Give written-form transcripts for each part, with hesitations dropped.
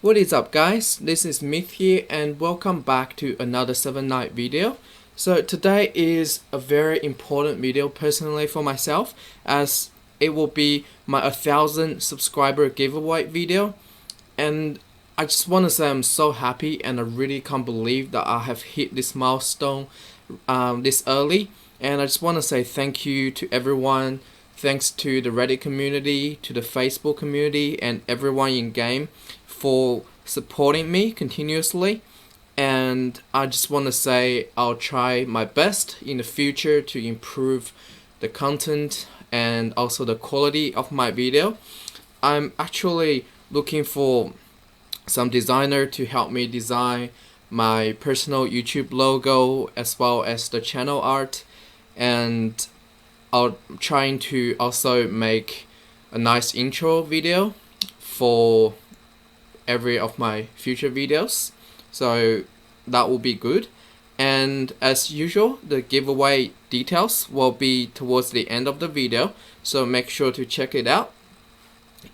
What is up guys, this is Myth here and welcome back to another 7 night video. So today is a very important video personally for myself, as it will be my 1000 subscriber giveaway video, and I just want to say I'm so happy and I really can't believe that I have hit this milestone this early. And I just want to say thank you to everyone. Thanks to the Reddit community, to the Facebook community, and everyone in game for supporting me continuously. And I just want to say I'll try my best in the future to improve the content and also the quality of my video. I'm actually looking for some designer to help me design my personal YouTube logo as well as the channel art, and I'm trying to also make a nice intro video for every of my future videos, so that will be good. And as usual, the giveaway details will be towards the end of the video, so make sure to check it out.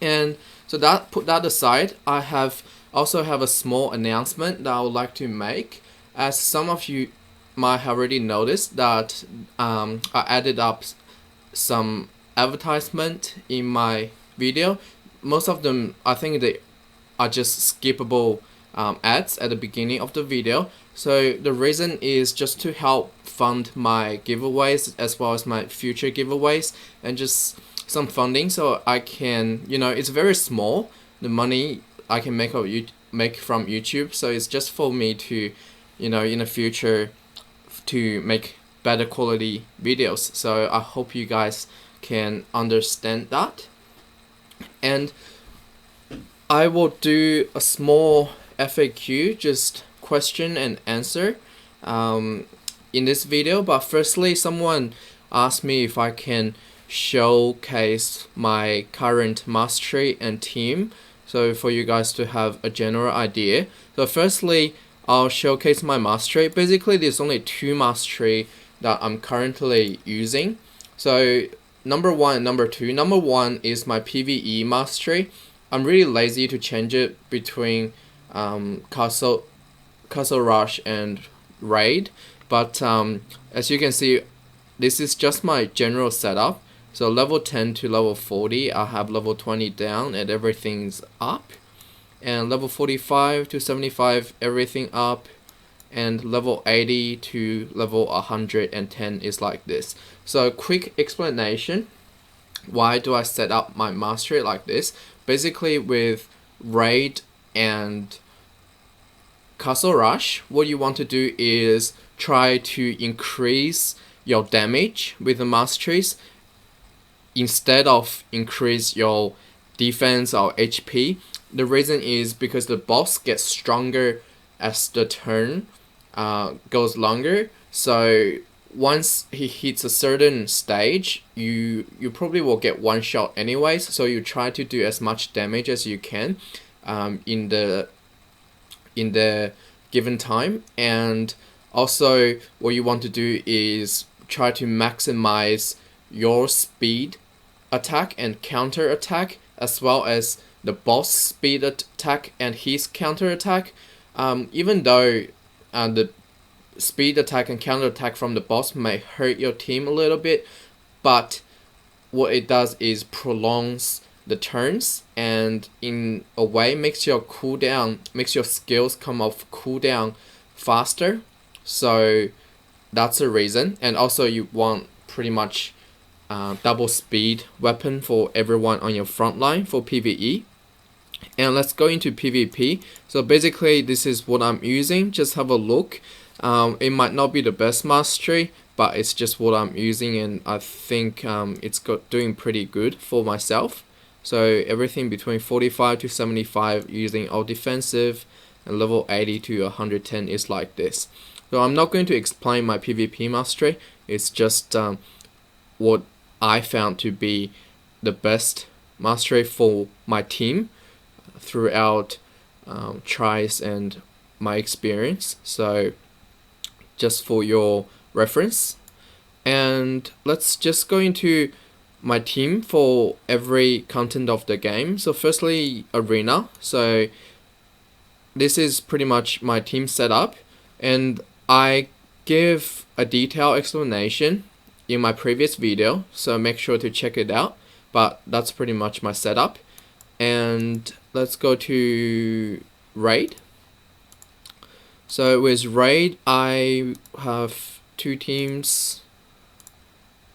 And so that put that aside, I also have a small announcement that I would like to make. As some of you might have already noticed that I added up some advertisement in my video. Most of them, I think they are just skippable ads at the beginning of the video. So the reason is just to help fund my giveaways as well as my future giveaways, and just some funding so I can, it's very small, the money I can make from YouTube. So it's just for me to, in the future, to make better quality videos. So I hope you guys can understand that. And I will do a small FAQ, just question and answer in this video. But firstly, someone asked me if I can showcase my current mastery and team, so for you guys to have a general idea. So firstly, I'll showcase my mastery. Basically, there's only 2 mastery that I'm currently using. So number 1 and number 2. Number 1 is my PvE mastery. I'm really lazy to change it between Castle Rush and Raid, but as you can see, this is just my general setup. So level 10 to level 40, I have level 20 down and everything's up, and level 45 to 75, everything up, and level 80 to level 110 is like this. So quick explanation, why do I set up my mastery like this? Basically, with Raid and Castle Rush, what you want to do is try to increase your damage with the masteries instead of increase your defense or HP. The reason is because the boss gets stronger as the turn goes longer. So once he hits a certain stage, you probably will get one shot anyways. So you try to do as much damage as you can in the given time. And also, what you want to do is try to maximize your speed attack and counter attack, as well as the boss speed attack and his counter attack. Even though the speed attack and counter attack from the boss may hurt your team a little bit, but what it does is prolongs the turns, and in a way makes your skills come off cooldown faster. So that's the reason. And also, you want pretty much double speed weapon for everyone on your front line for PvE. And let's go into PvP. So basically, this is what I'm using. Just have a look. It might not be the best mastery, but it's just what I'm using, and I think it's doing pretty good for myself. So everything between 45 to 75 using all defensive, and level 80 to 110 is like this. So I'm not going to explain my PvP mastery. It's just what I found to be the best mastery for my team throughout tries and my experience. So just for your reference. And let's just go into my team for every content of the game. So firstly, arena. So this is pretty much my team setup, and I give a detailed explanation in my previous video, so make sure to check it out. But that's pretty much my setup. And let's go to raid. So with raid, I have two teams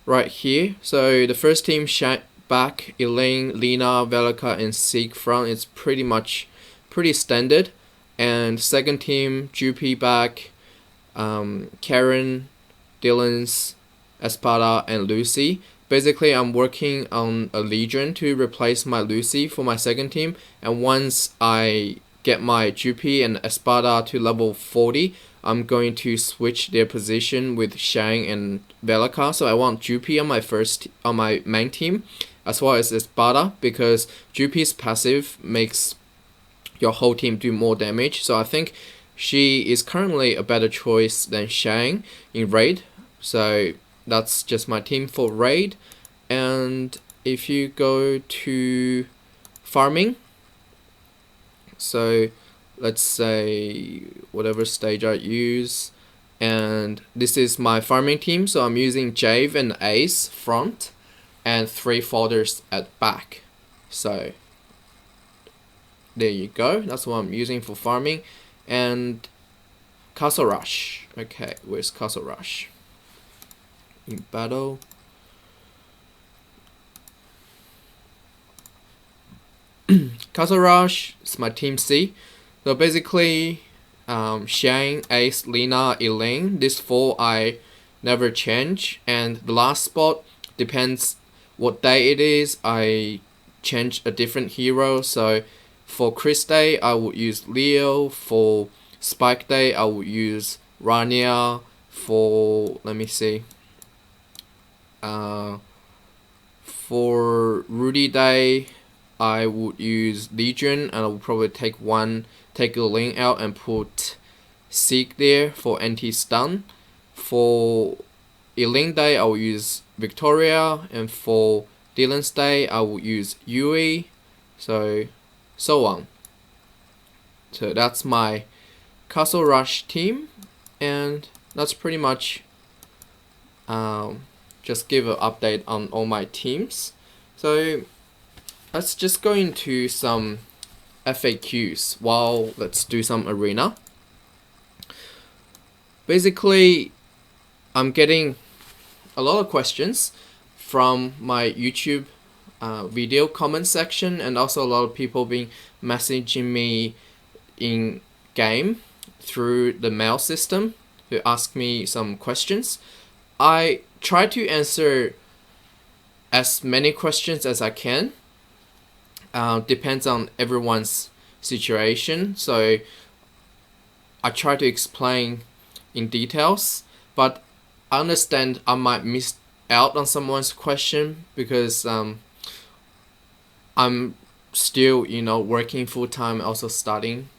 right here. So the first team, back, Elaine, Lena, Velika, and Seek front, is pretty standard. And second team, Jupi back, Karen, Dylan's, Espada, and Lucy. Basically, I'm working on a Legion to replace my Lucy for my second team. And once I get my Jupi and Espada to level 40, I'm going to switch their position with Shang and Velika. So I want Jupi on my main team, as well as Espada, because Jupi's passive makes your whole team do more damage. So I think she is currently a better choice than Shang in raid. So that's just my team for raid. And if you go to farming, so let's say whatever stage I use, and this is my farming team. So I'm using Jave and Ace front and 3 folders at back. So there you go, that's what I'm using for farming. And Castle Rush. Okay, where's Castle Rush? In battle. Castle Rush is my team C. So basically, Shang, Ace, Lena, Elaine, these 4 I never change. And the last spot depends what day it is. I change a different hero. So for Chris Day, I would use Leo. For Spike Day, I would use Rania. For, let me see, for Rudy Day, I would use Legion, and I would probably take a link out and put Seek there for anti-stun. For Elaine Day, I will use Victoria, and for Dylan's Day, I will use Yui, so on. So that's my Castle Rush team, and that's pretty much just give an update on all my teams. So let's just go into some FAQs while let's do some arena. Basically, I'm getting a lot of questions from my YouTube video comment section, and also a lot of people been messaging me in game through the mail system to ask me some questions. I try to answer as many questions as I can. Depends on everyone's situation, so I try to explain in details, but I understand I might miss out on someone's question because I'm still, working full-time, also studying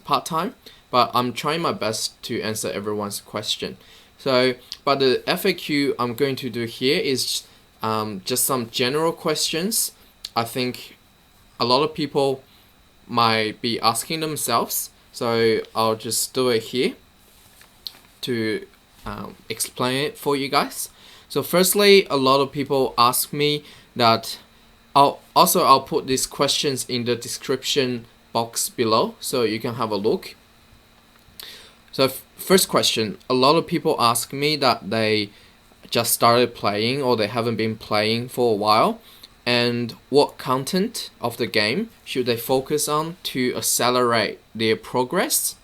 part-time, but I'm trying my best to answer everyone's question. So, but the FAQ I'm going to do here is just some general questions. I think a lot of people might be asking themselves, so I'll just do it here to explain it for you guys. So firstly, a lot of people ask me that I'll put these questions in the description box below so you can have a look. So first question, a lot of people ask me that they just started playing or they haven't been playing for a while, and what content of the game should they focus on to accelerate their progress.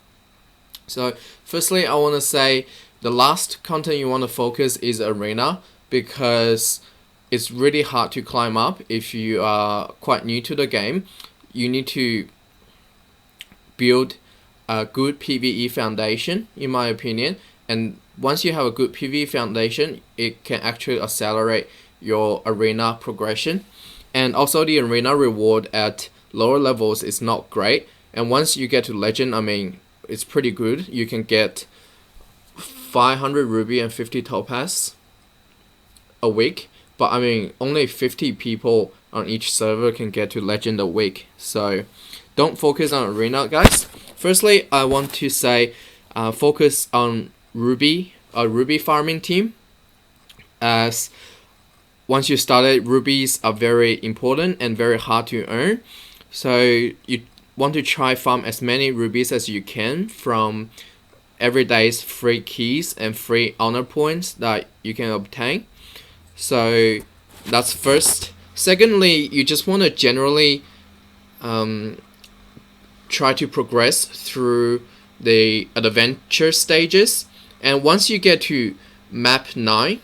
So firstly, I want to say the last content you want to focus is arena, because it's really hard to climb up if you are quite new to the game. You need to build a good PvE foundation, in my opinion, and once you have a good PvE foundation, it can actually accelerate your arena progression. And also the arena reward at lower levels is not great, and once you get to legend, I mean, it's pretty good. You can get 500 ruby and 50 topaz a week, but I mean, only 50 people on each server can get to legend a week, so don't focus on arena, guys. Firstly, I want to say focus on a ruby farming team, as once you started, rubies are very important and very hard to earn. So you want to try farm as many rubies as you can from every day's free keys and free honor points that you can obtain. So that's first. Secondly, you just want to generally try to progress through the adventure stages. And once you get to map 9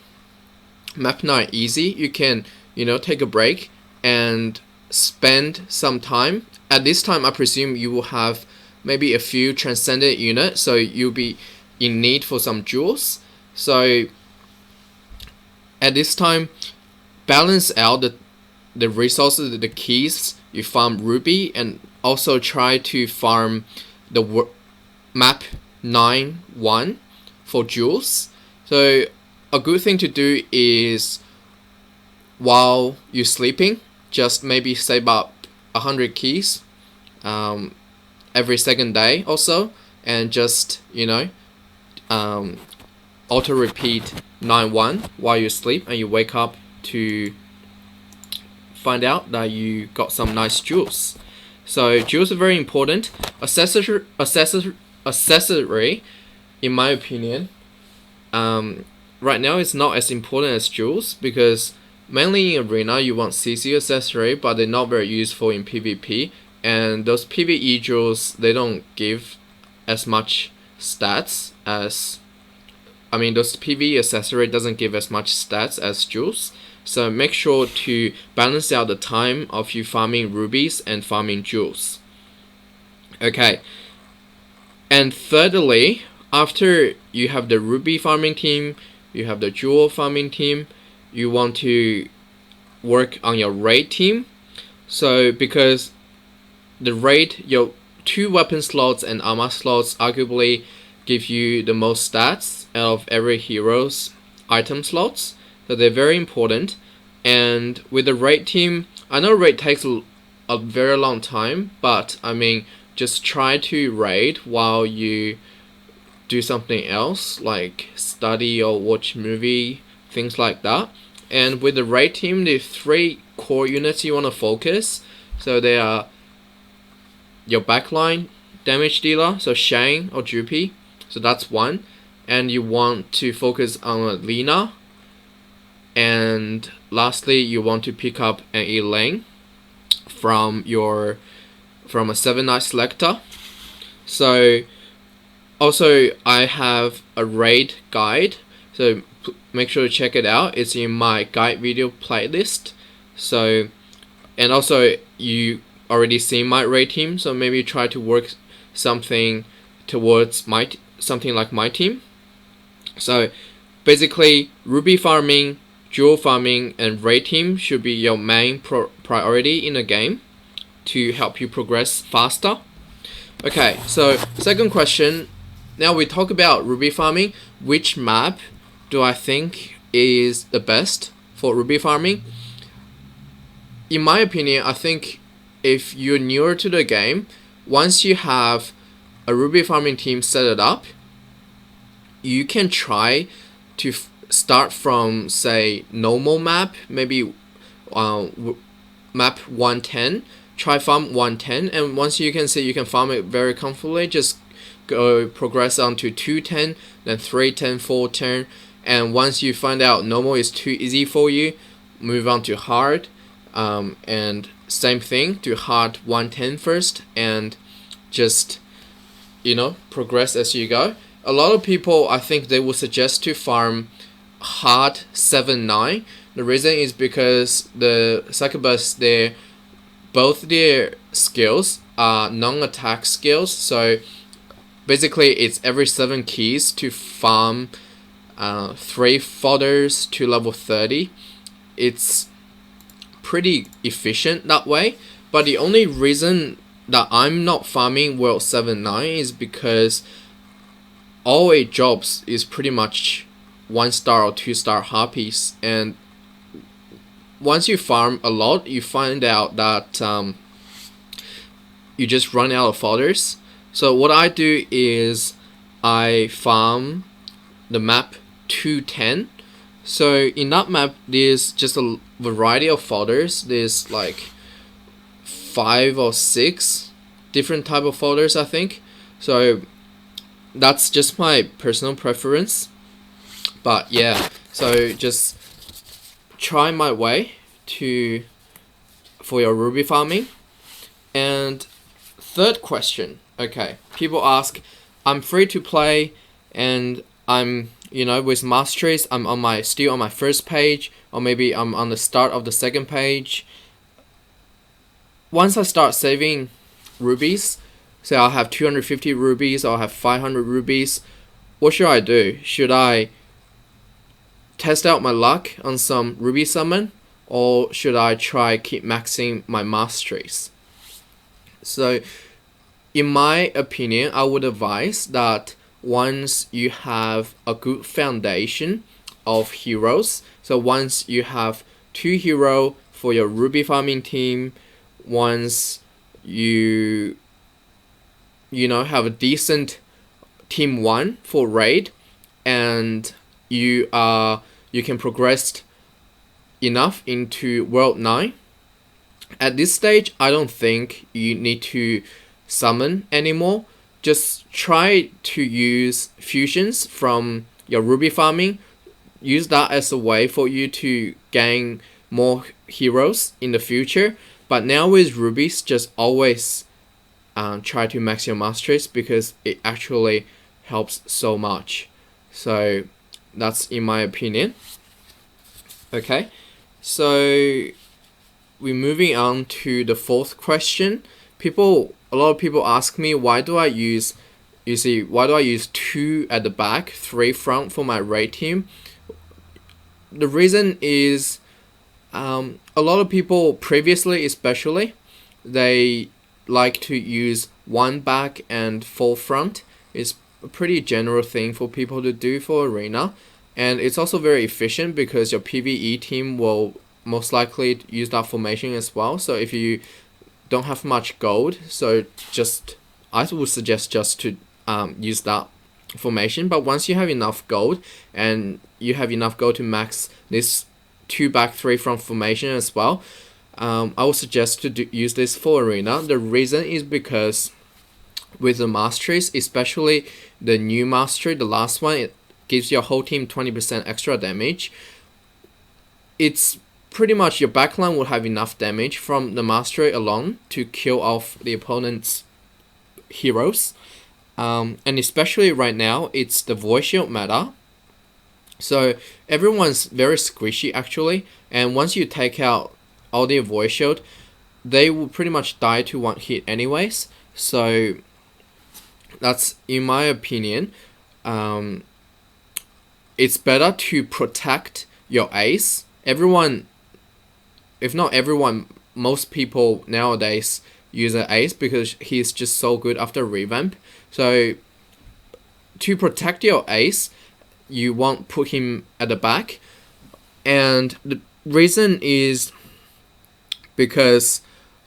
easy, you can take a break and spend some time. At this time, I presume you will have maybe a few transcendent units, so you'll be in need for some jewels. So at this time, balance out the resources, the keys. You farm ruby and also try to farm the map 9-1 for jewels. So a good thing to do is, while you're sleeping, just maybe save up 100 keys every second day or so, and just auto repeat 9-1 while you sleep, and you wake up to find out that you got some nice jewels. So jewels are very important. Accessory, in my opinion, right now it's not as important as jewels, because mainly in arena you want CC accessory, but they're not very useful in PvP. And those PvE jewels, they don't give as much stats as, those PvE accessory doesn't give as much stats as jewels. So make sure to balance out the time of you farming rubies and farming jewels. Okay. And thirdly, after you have the ruby farming team, you have the jewel farming team, you want to work on your raid team. So because the raid, your 2 weapon slots and armor slots arguably give you the most stats out of every hero's item slots. So they're very important. And with the raid team, I know raid takes a very long time, but just try to raid while you do something else, like study or watch movie, things like that. And with the raid team, the 3 core units you want to focus. So they are your backline damage dealer, so Shang or Jupi. So that's 1. And you want to focus on Lina. And lastly, you want to pick up an Elaine from a 7 Night selector. So also I have a raid guide, so make sure to check it out. It's in my guide video playlist. So, and also you already seen my raid team, so maybe try to work something towards something like my team. So basically, ruby farming, jewel farming, and raid team should be your main priority in the game to help you progress faster. Okay, so second question. Now we talk about ruby farming. Which map do I think is the best for ruby farming? In my opinion, I think if you're newer to the game, once you have a ruby farming team set it up, you can try to start from, say, normal map, maybe map 110. Try farm 110, and once you can see you can farm it very comfortably, just go progress on to 210, then 310, 410, and once you find out normal is too easy for you, move on to hard, and same thing to hard 110 first, and just progress as you go. A lot of people, I think they will suggest to farm hard 7-9. The reason is because the succubus, both their skills are non-attack skills, so basically it's every 7 keys to farm 3 fodders to level 30. It's pretty efficient that way, but the only reason that I'm not farming world 7-9 is because all 8 jobs is pretty much 1-star or 2-star harpies, and once you farm a lot, you find out that you just run out of fodders. So what I do is I farm the map 210. So in that map, there's just a variety of folders. There's like 5 or 6 different type of folders, I think. So that's just my personal preference. But yeah, so just try my way to for your Ruby farming. And third question, okay, people ask, I'm free to play and I'm, with masteries, I'm still on my first page, or maybe I'm on the start of the second page. Once I start saving rubies, say I'll have 250 rubies, I'll have 500 rubies, what should I do? Should I test out my luck on some ruby summon, or should I try keep maxing my masteries? So in my opinion, I would advise that once you have a good foundation of heroes, so once you have 2 heroes for your ruby farming team, once you have a decent team 1 for raid, and you can progress enough into world 9, at this stage I don't think you need to summon anymore. Just try to use fusions from your ruby farming. Use that as a way for you to gain more heroes in the future. But now with rubies, just always try to max your masteries, because it actually helps so much. So that's in my opinion. Okay, so we're moving on to the fourth question. A lot of people ask me, why do I use 2 at the back, 3 front for my raid team? The reason is, a lot of people previously, especially, they like to use 1 back and 4 front. It's a pretty general thing for people to do for arena, and it's also very efficient because your PvE team will most likely use that formation as well. So if you don't have much gold, so I would suggest just to use that formation. But once you have enough gold, and you have enough gold to max this 2 back 3 front formation as well, I would suggest to use this for arena. The reason is because with the masteries, especially the new mastery, the last one, it gives your whole team 20% extra damage. It's pretty much your backline will have enough damage from the mastery alone to kill off the opponent's heroes. And especially right now, it's the voice shield meta. So everyone's very squishy actually, and once you take out all their voice shield, they will pretty much die to 1 hit anyways. So that's, in my opinion, it's better to protect your ace. Everyone, if not everyone, most people nowadays use an ace because he's just so good after revamp. So to protect your ace, you won't put him at the back. And the reason is because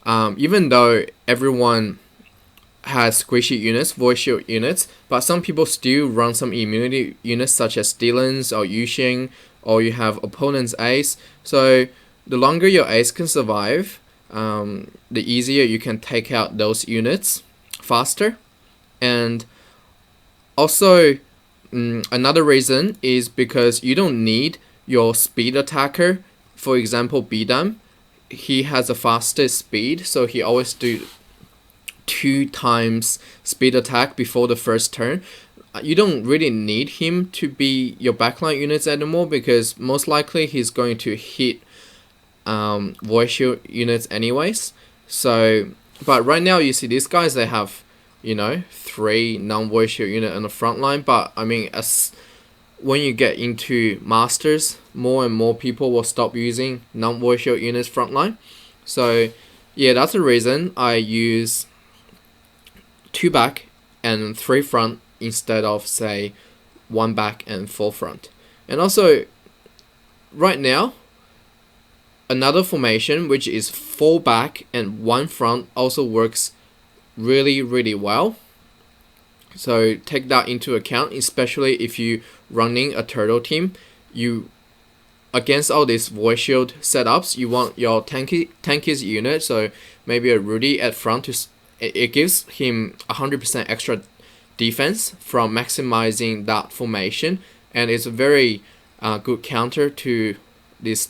even though everyone has squishy units, voice shield units, but some people still run some immunity units such as Dylan's or Yusheng, or you have opponent's ace. So the longer your ace can survive, the easier you can take out those units faster. And also, another reason is because you don't need your speed attacker. For example, Bidam, he has a faster speed, so he always do 2 times speed attack before the first turn. You don't really need him to be your backline units anymore, because most likely he's going to hit voice shield units anyways. So, but right now you see these guys, they have 3 non-voice shield unit on the front line. But I mean, when you get into masters, more and more people will stop using non-voice shield units front line. So yeah, that's the reason I use 2 back and 3 front instead of, say, 1 back and 4 front. And also, right now, another formation which is 4 back and 1 front also works really, really well. So take that into account, especially if you running a turtle team. You against all these void shield setups, you want your tankiest unit. So maybe a Rudy at front it gives him 100% extra defense from maximizing that formation, and it's a very good counter to these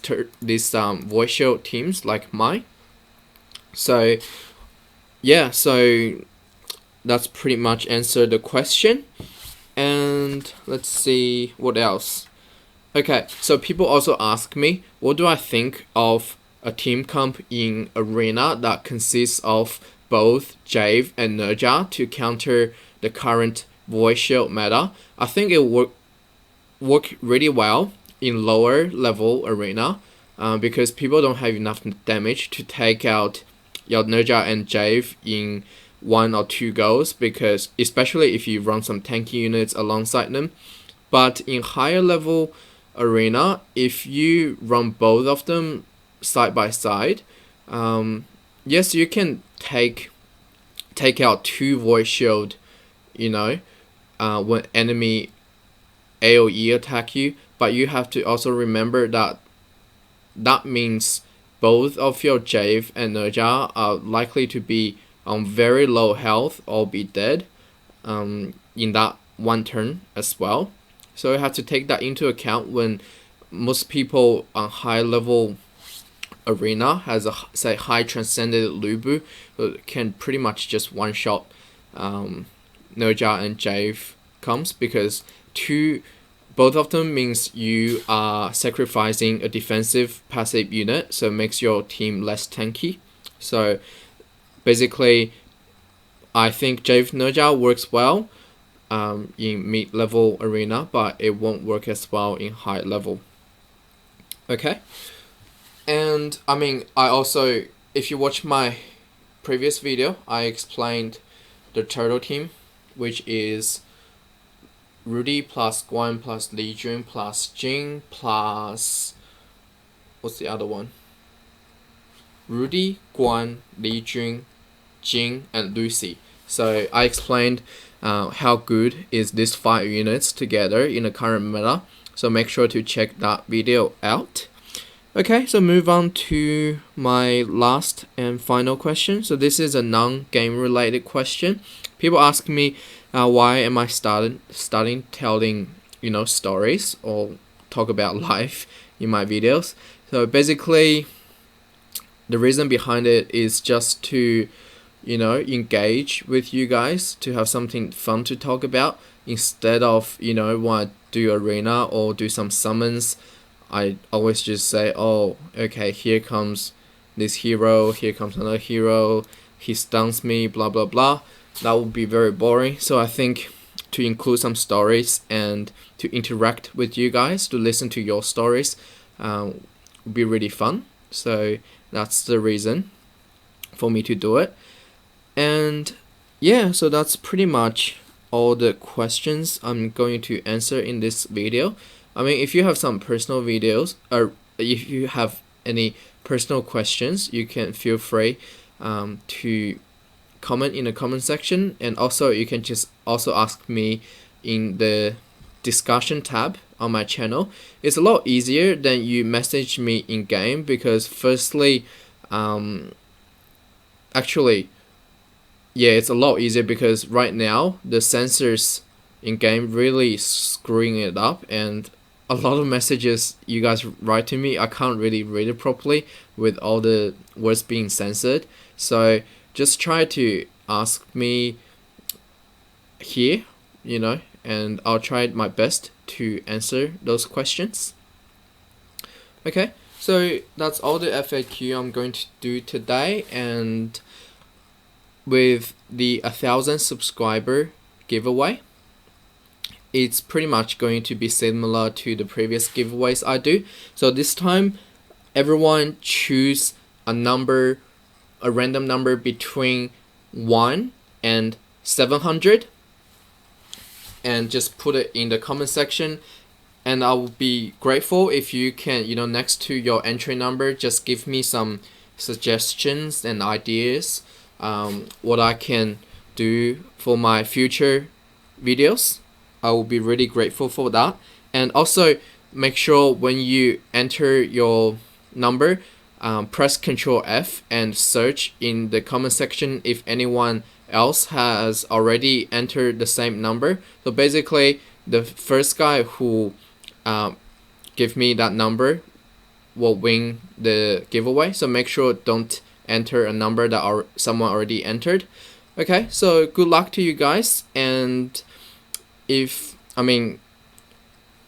void shield teams like mine. So yeah, so that's pretty much answered the question. And let's see what else. Okay, so people also ask me, what do I think of a team comp in Arena that consists of both Jave and Nezha to counter the current Void Shield meta? I think it work really well in lower level Arena because people don't have enough damage to take out your Nezha and Jave in 1 or 2 goes, because especially if you run some tanky units alongside them. But in higher level Arena, if you run both of them side by side, yes, you can take out 2 void shield, when enemy AoE attack you, but you have to also remember that means both of your Jave and Nezha are likely to be on very low health or be dead in that one turn as well. So you have to take that into account when most people on high level Arena has a say high transcended Lubu who can pretty much just one shot Nezha and Jave comes, because both of them means you are sacrificing a defensive passive unit, so it makes your team less tanky. So basically, I think Jave Nezha works well in mid-level Arena, but it won't work as well in high level. Okay, and I mean, I also, if you watch my previous video, I explained the turtle team, which is Rudy plus Guan plus Li Jun plus Jing plus, what's the other one? Rudy, Guan, Li Jun, Jing, and Lucy. So I explained how good is these 5 units together in the current meta. So make sure to check that video out. Okay, so move on to my last and final question. So this is a non-game related question. People ask me why am I starting telling stories or talk about life in my videos. So basically, the reason behind it is just to engage with you guys, to have something fun to talk about, instead of want to do Arena or do some summons. I always just say, oh, okay, here comes this hero, here comes another hero, he stuns me, blah blah blah. That would be very boring. So I think to include some stories and to interact with you guys, to listen to your stories, would be really fun. So that's the reason for me to do it. And yeah, so that's pretty much all the questions I'm going to answer in this video. I mean, if you have some personal videos, or if you have any personal questions, you can feel free to comment in the comment section, and also you can just also ask me in the discussion tab on my channel. It's a lot easier than you message me in game, because firstly, actually, yeah, it's a lot easier because right now the sensors in game really screwing it up, and a lot of messages you guys write to me, I can't really read it properly with all the words being censored. So just try to ask me here, and I'll try my best to answer those questions. Okay, so that's all the FAQ I'm going to do today, and with the 1,000 subscriber giveaway, it's pretty much going to be similar to the previous giveaways I do. So this time, everyone choose a random number between 1 and 700, and just put it in the comment section. And I will be grateful if you can, next to your entry number, just give me some suggestions and ideas, what I can do for my future videos. I will be really grateful for that. And also make sure when you enter your number, press Ctrl F and search in the comment section if anyone else has already entered the same number. So basically, the first guy who give me that number will win the giveaway. So make sure don't enter a number that someone already entered. Okay, so good luck to you guys. And if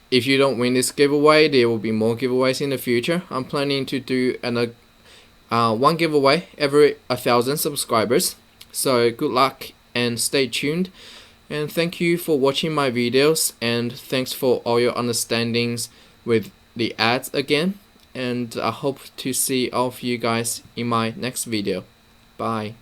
you don't win this giveaway, there will be more giveaways in the future. I'm planning to do one giveaway every 1,000 subscribers. So good luck and stay tuned. And thank you for watching my videos, and thanks for all your understandings with the ads again. And I hope to see all of you guys in my next video. Bye.